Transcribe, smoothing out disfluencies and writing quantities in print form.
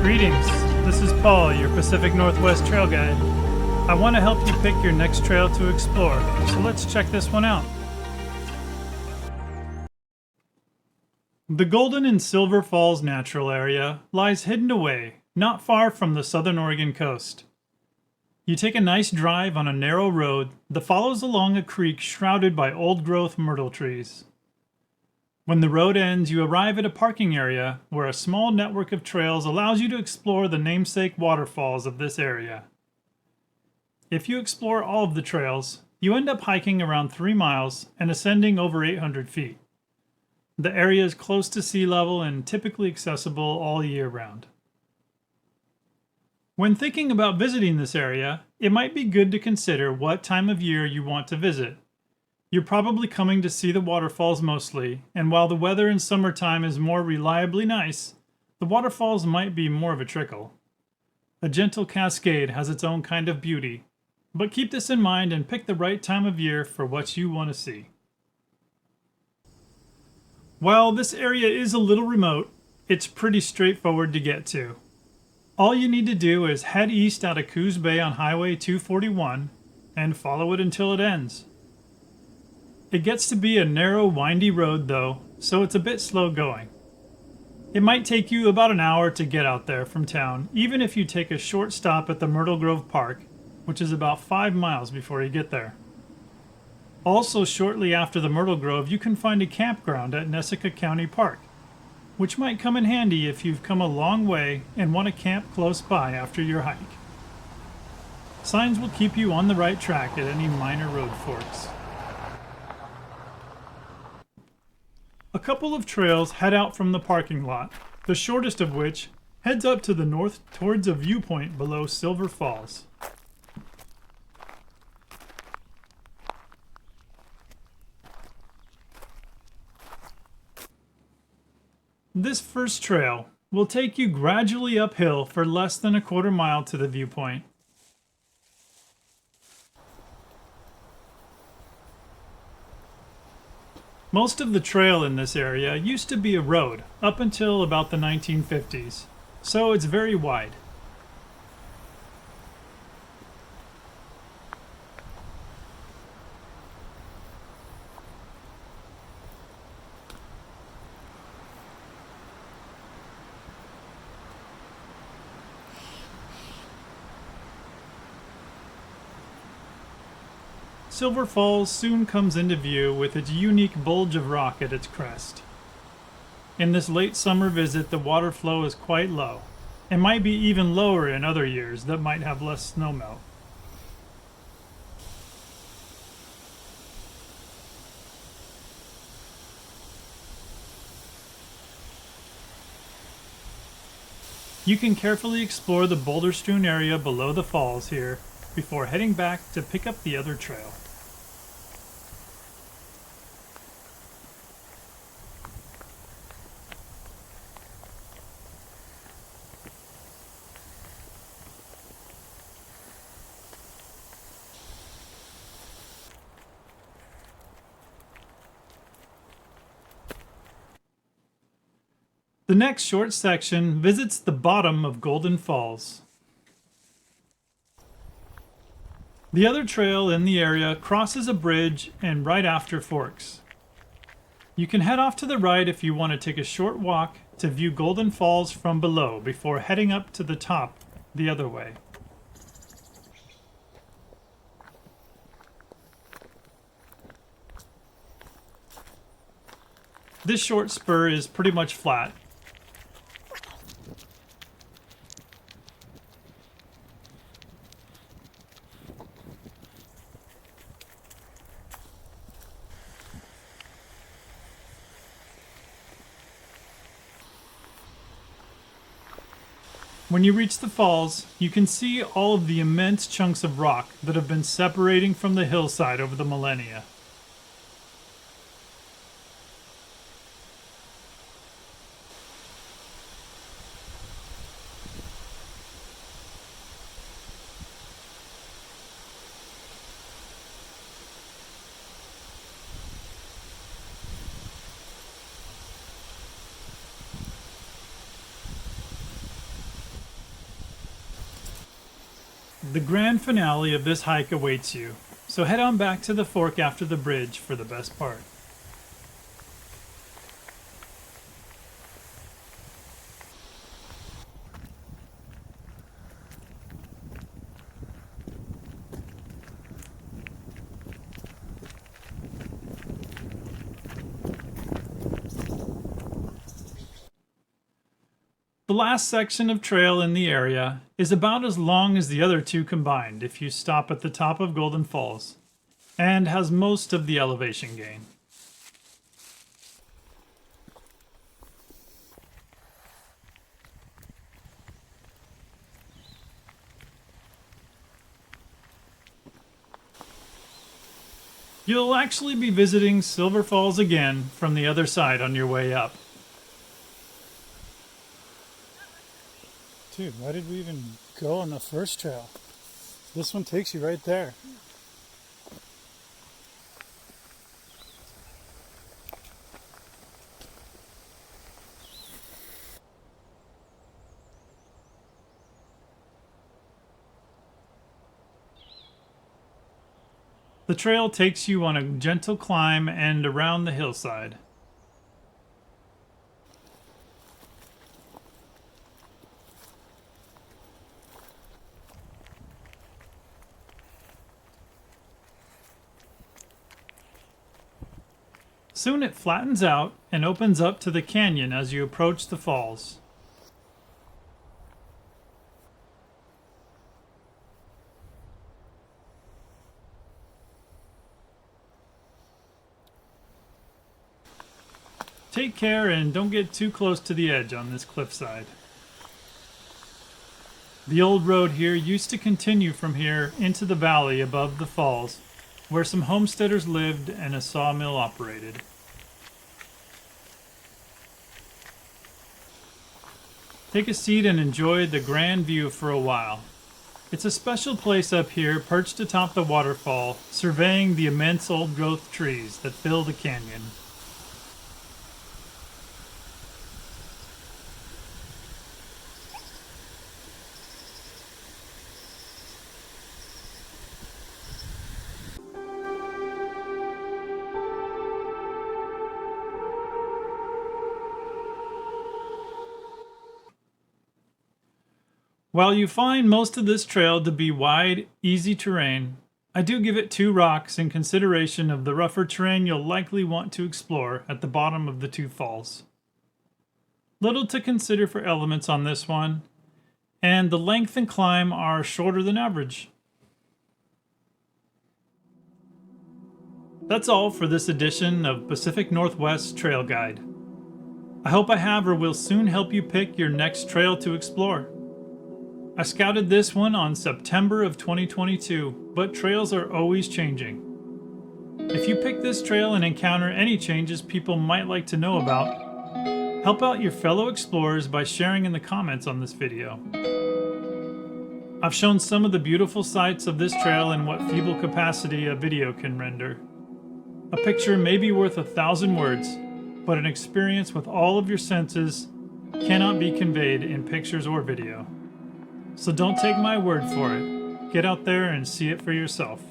Greetings, this is Paul, your Pacific Northwest trail guide. I want to help you pick your next trail to explore, so let's check this one out. The Golden and Silver Falls Natural Area lies hidden away, not far from the southern Oregon coast. You take a nice drive on a narrow road that follows along a creek shrouded by old-growth myrtle trees. When the road ends, you arrive at a parking area where a small network of trails allows you to explore the namesake waterfalls of this area. If you explore all of the trails, you end up hiking around 3 miles and ascending over 800 feet. The area is close to sea level and typically accessible all year round. When thinking about visiting this area, it might be good to consider what time of year you want to visit. You're probably coming to see the waterfalls mostly, and while the weather in summertime is more reliably nice, the waterfalls might be more of a trickle. A gentle cascade has its own kind of beauty, but keep this in mind and pick the right time of year for what you want to see. While this area is a little remote, it's pretty straightforward to get to. All you need to do is head east out of Coos Bay on Highway 241 and follow it until it ends. It gets to be a narrow, windy road though, so it's a bit slow going. It might take you about an hour to get out there from town, even if you take a short stop at the Myrtle Grove Park, which is about 5 miles before you get there. Also, shortly after the Myrtle Grove, you can find a campground at Nessica County Park, which might come in handy if you've come a long way and want to camp close by after your hike. Signs will keep you on the right track at any minor road forks. A couple of trails head out from the parking lot, the shortest of which heads up to the north towards a viewpoint below Silver Falls. This first trail will take you gradually uphill for less than a quarter mile to the viewpoint. Most of the trail in this area used to be a road up until about the 1950s, so it's very wide. Silver Falls soon comes into view with its unique bulge of rock at its crest. In this late summer visit, the water flow is quite low, and might be even lower in other years that might have less snowmelt. You can carefully explore the boulder-strewn area below the falls here before heading back to pick up the other trail. The next short section visits the bottom of Golden Falls. The other trail in the area crosses a bridge and right after forks. You can head off to the right if you want to take a short walk to view Golden Falls from below before heading up to the top the other way. This short spur is pretty much flat. When you reach the falls, you can see all of the immense chunks of rock that have been separating from the hillside over the millennia. The grand finale of this hike awaits you, so head on back to the fork after the bridge for the best part. The last section of trail in the area is about as long as the other two combined if you stop at the top of Golden Falls, and has most of the elevation gain. You'll actually be visiting Silver Falls again from the other side on your way up. Dude, why did we even go on the first trail? This one takes you right there. The trail takes you on a gentle climb and around the hillside. Soon it flattens out and opens up to the canyon as you approach the falls. Take care and don't get too close to the edge on this cliffside. The old road here used to continue from here into the valley above the falls, where some homesteaders lived and a sawmill operated. Take a seat and enjoy the grand view for a while. It's a special place up here, perched atop the waterfall, surveying the immense old-growth trees that fill the canyon. While you find most of this trail to be wide, easy terrain, I do give it 2 rocks in consideration of the rougher terrain you'll likely want to explore at the bottom of the 2 falls. Little to consider for elements on this one, and the length and climb are shorter than average. That's all for this edition of Pacific Northwest Trail Guide. I hope I have or will soon help you pick your next trail to explore. I scouted this one on September of 2022, but trails are always changing. If you pick this trail and encounter any changes people might like to know about, help out your fellow explorers by sharing in the comments on this video. I've shown some of the beautiful sights of this trail in what feeble capacity a video can render. A picture may be worth 1,000 words, but an experience with all of your senses cannot be conveyed in pictures or video. So don't take my word for it. Get out there and see it for yourself.